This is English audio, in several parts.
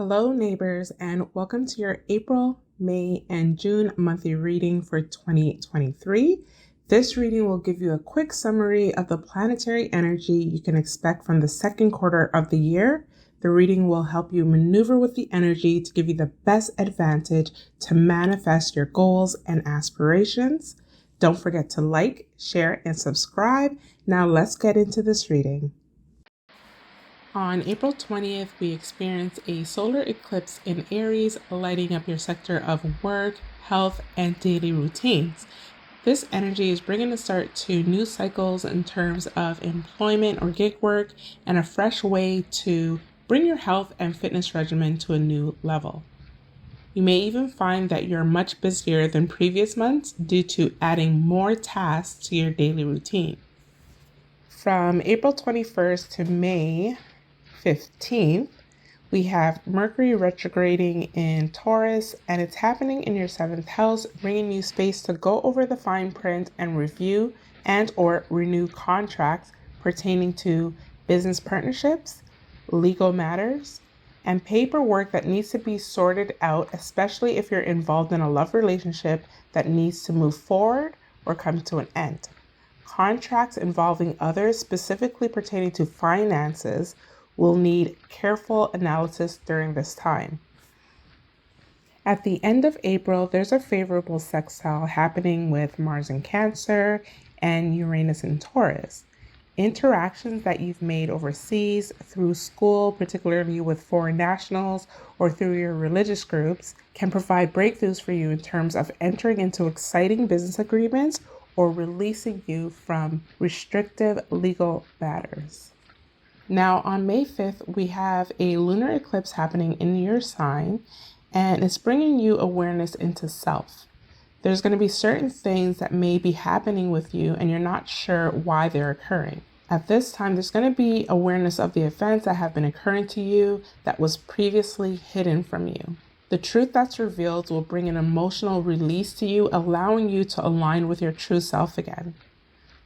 Hello, neighbors, and welcome to your April, May, and June monthly reading for 2023. This reading will give you a quick summary of the planetary energy you can expect from the second quarter of the year. The reading will help you maneuver with the energy to give you the best advantage to manifest your goals and aspirations. Don't forget to like, share, and subscribe. Now let's get into this reading. On April 20th, we experienced a solar eclipse in Aries, lighting up your sector of work, health, and daily routines. This energy is bringing a start to new cycles in terms of employment or gig work and a fresh way to bring your health and fitness regimen to a new level. You may even find that you're much busier than previous months due to adding more tasks to your daily routine. From April 21st to May 15th, we have Mercury retrograding in Taurus, and it's happening in your 7th house, bringing you space to go over the fine print and review and or renew contracts pertaining to business partnerships, legal matters, and paperwork that needs to be sorted out, especially if you're involved in a love relationship that needs to move forward or come to an end. Contracts involving others, specifically pertaining to finances, will need careful analysis during this time. At the end of April, there's a favorable sextile happening with Mars in Cancer and Uranus in Taurus. Interactions that you've made overseas through school, particularly with foreign nationals or through your religious groups, can provide breakthroughs for you in terms of entering into exciting business agreements or releasing you from restrictive legal matters. Now, on May 5th, we have a lunar eclipse happening in your sign, and it's bringing you awareness into self. There's going to be certain things that may be happening with you, and you're not sure why they're occurring. At this time, there's going to be awareness of the events that have been occurring to you that was previously hidden from you. The truth that's revealed will bring an emotional release to you, allowing you to align with your true self again.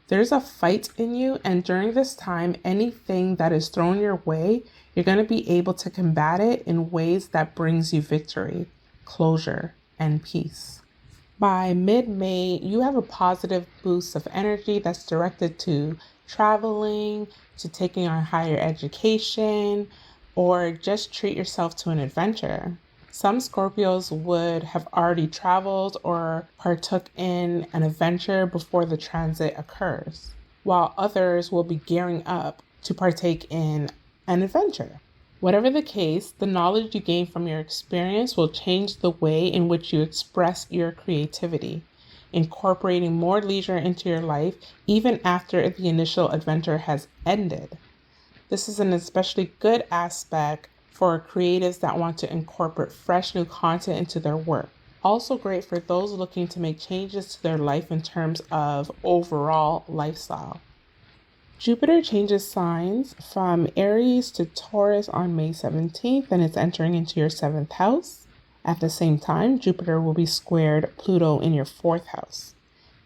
There's a fight in you, and during this time, anything that is thrown your way, you're going to be able to combat it in ways that brings you victory, closure, and peace. By mid-May, you have a positive boost of energy that's directed to traveling, to taking on higher education, or just treat yourself to an adventure. Some Scorpios would have already traveled or partook in an adventure before the transit occurs, while others will be gearing up to partake in an adventure. Whatever the case, the knowledge you gain from your experience will change the way in which you express your creativity, incorporating more leisure into your life even after the initial adventure has ended. This is an especially good aspect for creatives that want to incorporate fresh new content into their work. Also great for those looking to make changes to their life in terms of overall lifestyle. Jupiter changes signs from Aries to Taurus on May 17th, and it's entering into your 7th house. At the same time, Jupiter will be squared Pluto in your 4th house.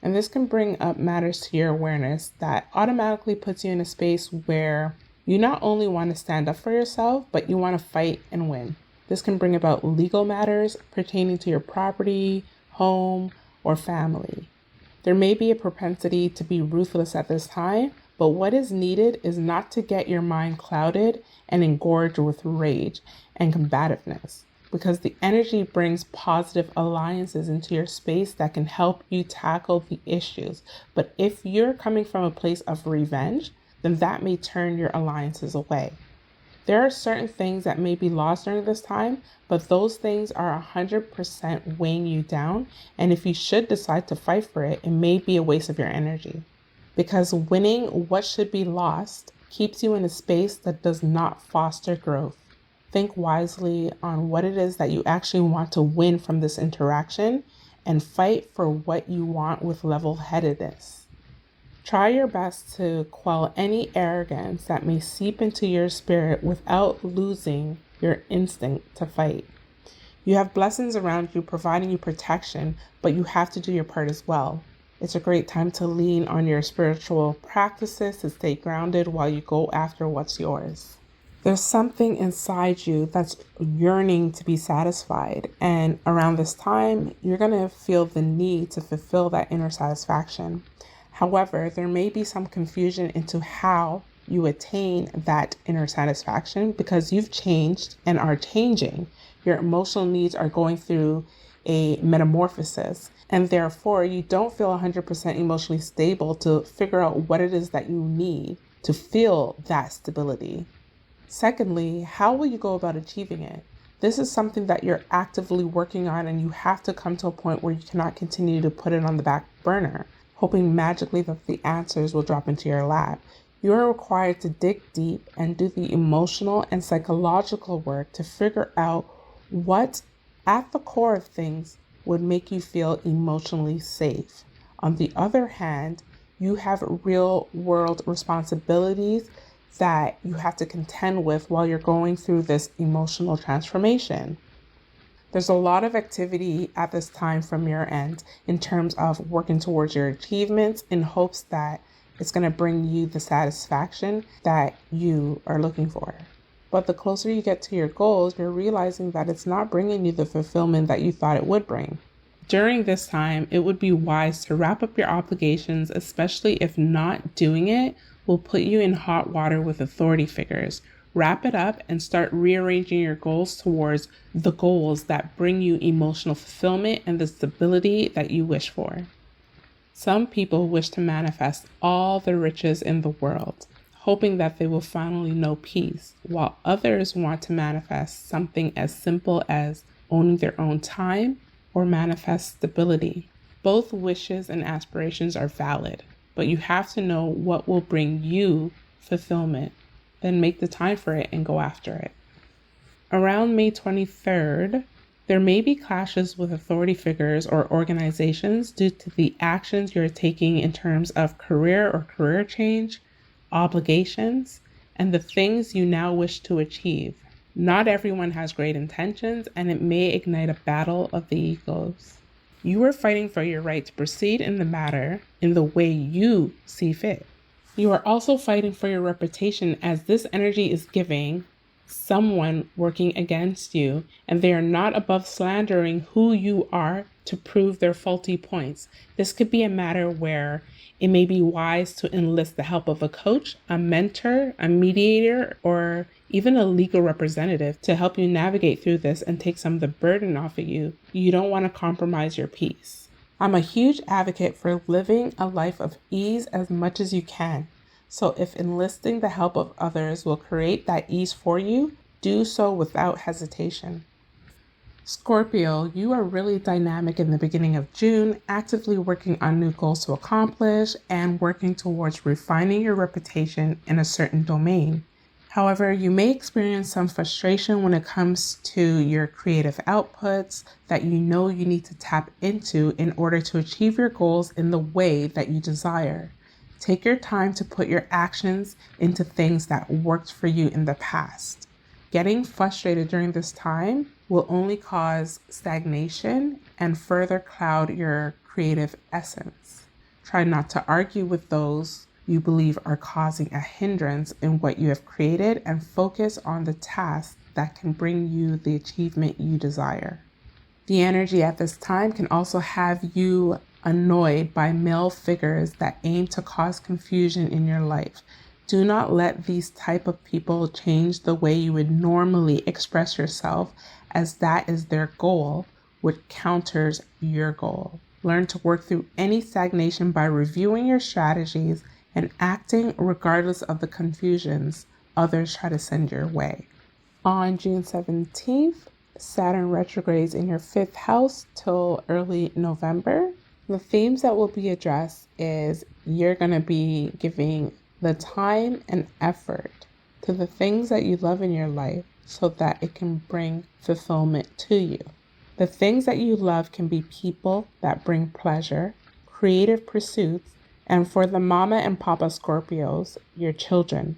And this can bring up matters to your awareness that automatically puts you in a space where you not only want to stand up for yourself, but you want to fight and win. This can bring about legal matters pertaining to your property, home, or family. There may be a propensity to be ruthless at this time, but what is needed is not to get your mind clouded and engorged with rage and combativeness, because the energy brings positive alliances into your space that can help you tackle the issues. But if you're coming from a place of revenge, then that may turn your alliances away. There are certain things that may be lost during this time, but those things are 100% weighing you down, and if you should decide to fight for it, it may be a waste of your energy. Because winning what should be lost keeps you in a space that does not foster growth. Think wisely on what it is that you actually want to win from this interaction, and fight for what you want with level-headedness. Try your best to quell any arrogance that may seep into your spirit without losing your instinct to fight. You have blessings around you providing you protection, but you have to do your part as well. It's a great time to lean on your spiritual practices to stay grounded while you go after what's yours. There's something inside you that's yearning to be satisfied. And around this time, you're going to feel the need to fulfill that inner satisfaction. However, there may be some confusion into how you attain that inner satisfaction because you've changed and are changing. Your emotional needs are going through a metamorphosis, and therefore you don't feel 100% emotionally stable to figure out what it is that you need to feel that stability. Secondly, how will you go about achieving it? This is something that you're actively working on, and you have to come to a point where you cannot continue to put it on the back burner, hoping magically that the answers will drop into your lap. You are required to dig deep and do the emotional and psychological work to figure out what, at the core of things, would make you feel emotionally safe. On the other hand, you have real world responsibilities that you have to contend with while you're going through this emotional transformation. There's a lot of activity at this time from your end in terms of working towards your achievements in hopes that it's going to bring you the satisfaction that you are looking for. But the closer you get to your goals, you're realizing that it's not bringing you the fulfillment that you thought it would bring. During this time, it would be wise to wrap up your obligations, especially if not doing it will put you in hot water with authority figures. Wrap it up and start rearranging your goals towards the goals that bring you emotional fulfillment and the stability that you wish for. Some people wish to manifest all the riches in the world, hoping that they will finally know peace, while others want to manifest something as simple as owning their own time or manifest stability. Both wishes and aspirations are valid, but you have to know what will bring you fulfillment, then make the time for it and go after it. Around May 23rd, there may be clashes with authority figures or organizations due to the actions you're taking in terms of career or career change, obligations, and the things you now wish to achieve. Not everyone has great intentions, and it may ignite a battle of the egos. You are fighting for your right to proceed in the matter in the way you see fit. You are also fighting for your reputation, as this energy is giving someone working against you, and they are not above slandering who you are to prove their faulty points. This could be a matter where it may be wise to enlist the help of a coach, a mentor, a mediator, or even a legal representative to help you navigate through this and take some of the burden off of you. You don't want to compromise your peace. I'm a huge advocate for living a life of ease as much as you can. So if enlisting the help of others will create that ease for you, do so without hesitation. Scorpio, you are really dynamic in the beginning of June, actively working on new goals to accomplish and working towards refining your reputation in a certain domain. However, you may experience some frustration when it comes to your creative outputs that you know you need to tap into in order to achieve your goals in the way that you desire. Take your time to put your actions into things that worked for you in the past. Getting frustrated during this time will only cause stagnation and further cloud your creative essence. Try not to argue with those you believe are causing a hindrance in what you have created, and focus on the tasks that can bring you the achievement you desire. The energy at this time can also have you annoyed by male figures that aim to cause confusion in your life. Do not let these type of people change the way you would normally express yourself, as that is their goal, which counters your goal. Learn to work through any stagnation by reviewing your strategies and acting regardless of the confusions others try to send your way. On June 17th, Saturn retrogrades in your 5th house till early November. The themes that will be addressed is you're going to be giving the time and effort to the things that you love in your life so that it can bring fulfillment to you. The things that you love can be people that bring pleasure, creative pursuits, and for the mama and papa Scorpios, your children.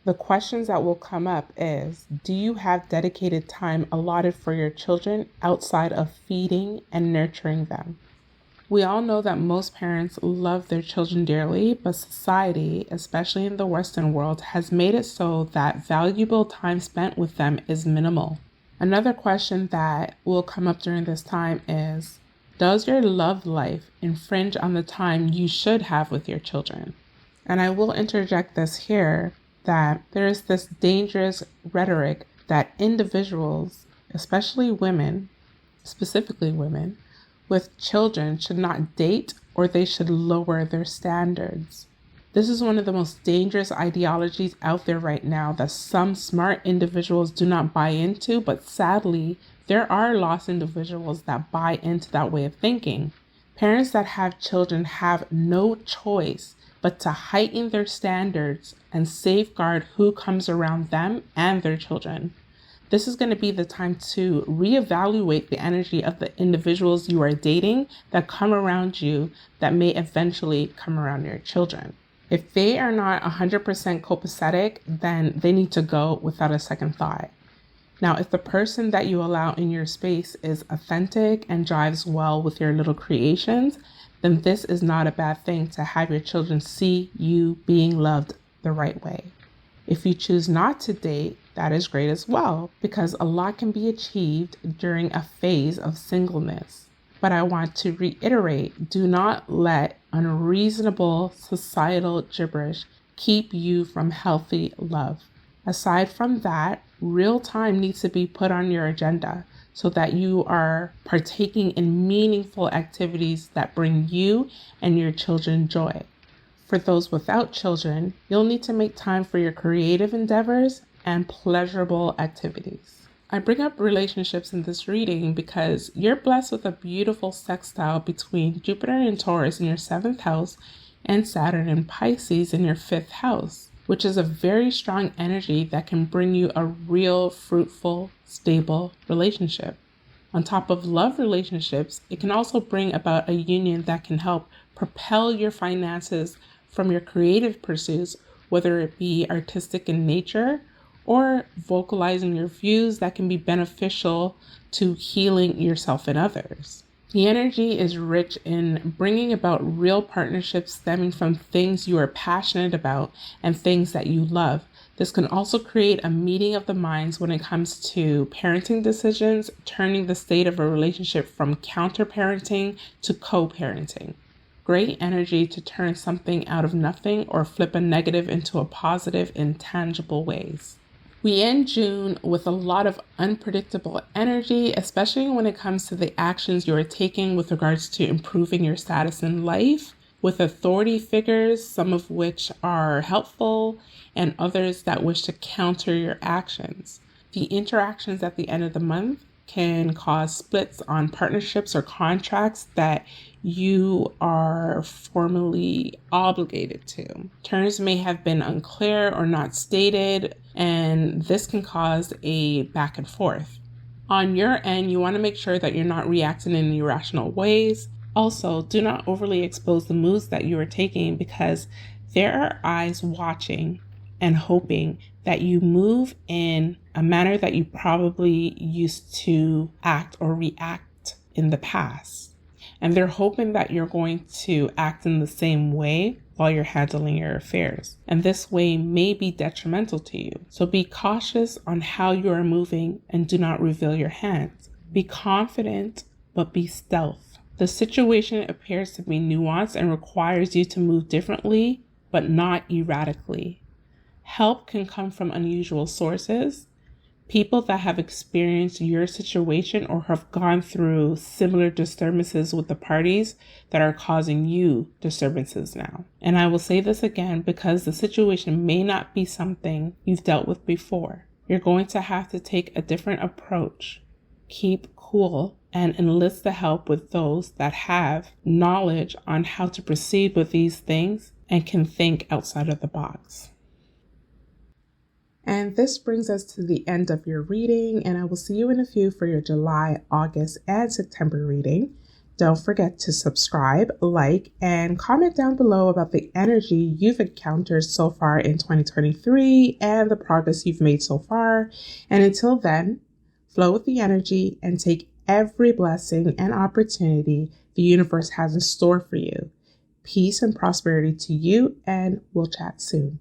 The questions that will come up is, do you have dedicated time allotted for your children outside of feeding and nurturing them? We all know that most parents love their children dearly, but society, especially in the Western world, has made it so that valuable time spent with them is minimal. Another question that will come up during this time is, does your love life infringe on the time you should have with your children? And I will interject this here, that there is this dangerous rhetoric that individuals, especially women, specifically women, with children should not date or they should lower their standards. This is one of the most dangerous ideologies out there right now that some smart individuals do not buy into, but sadly, there are lost individuals that buy into that way of thinking. Parents that have children have no choice but to heighten their standards and safeguard who comes around them and their children. This is going to be the time to reevaluate the energy of the individuals you are dating that come around you that may eventually come around your children. If they are not 100% copacetic, then they need to go without a second thought. Now, if the person that you allow in your space is authentic and jives well with your little creations, then this is not a bad thing to have your children see you being loved the right way. If you choose not to date, that is great as well, because a lot can be achieved during a phase of singleness. But I want to reiterate, do not let unreasonable societal gibberish keep you from healthy love. Aside from that, real time needs to be put on your agenda so that you are partaking in meaningful activities that bring you and your children joy. For those without children, you'll need to make time for your creative endeavors and pleasurable activities. I bring up relationships in this reading because you're blessed with a beautiful sextile between Jupiter and Taurus in your 7th house and Saturn and Pisces in your 5th house, which is a very strong energy that can bring you a real, fruitful, stable relationship. On top of love relationships, it can also bring about a union that can help propel your finances from your creative pursuits, whether it be artistic in nature or vocalizing your views that can be beneficial to healing yourself and others. The energy is rich in bringing about real partnerships stemming from things you are passionate about and things that you love. This can also create a meeting of the minds when it comes to parenting decisions, turning the state of a relationship from counter-parenting to co-parenting. Great energy to turn something out of nothing or flip a negative into a positive in tangible ways. We end June with a lot of unpredictable energy, especially when it comes to the actions you are taking with regards to improving your status in life, with authority figures, some of which are helpful and others that wish to counter your actions. The interactions at the end of the month can cause splits on partnerships or contracts that you are formally obligated to. Terms may have been unclear or not stated, and this can cause a back and forth. On your end, you want to make sure that you're not reacting in irrational ways. Also, do not overly expose the moves that you are taking because there are eyes watching and hoping that you move in a manner that you probably used to act or react in the past. And they're hoping that you're going to act in the same way while you're handling your affairs. And this way may be detrimental to you. So be cautious on how you are moving and do not reveal your hands. Be confident, but be stealth. The situation appears to be nuanced and requires you to move differently, but not erratically. Help can come from unusual sources, people that have experienced your situation or have gone through similar disturbances with the parties that are causing you disturbances now. And I will say this again because the situation may not be something you've dealt with before. You're going to have to take a different approach. Keep cool and enlist the help with those that have knowledge on how to proceed with these things and can think outside of the box. And this brings us to the end of your reading, and I will see you in a few for your July, August, and September reading. Don't forget to subscribe, like, and comment down below about the energy you've encountered so far in 2023 and the progress you've made so far. And until then, flow with the energy and take every blessing and opportunity the universe has in store for you. Peace and prosperity to you, and we'll chat soon.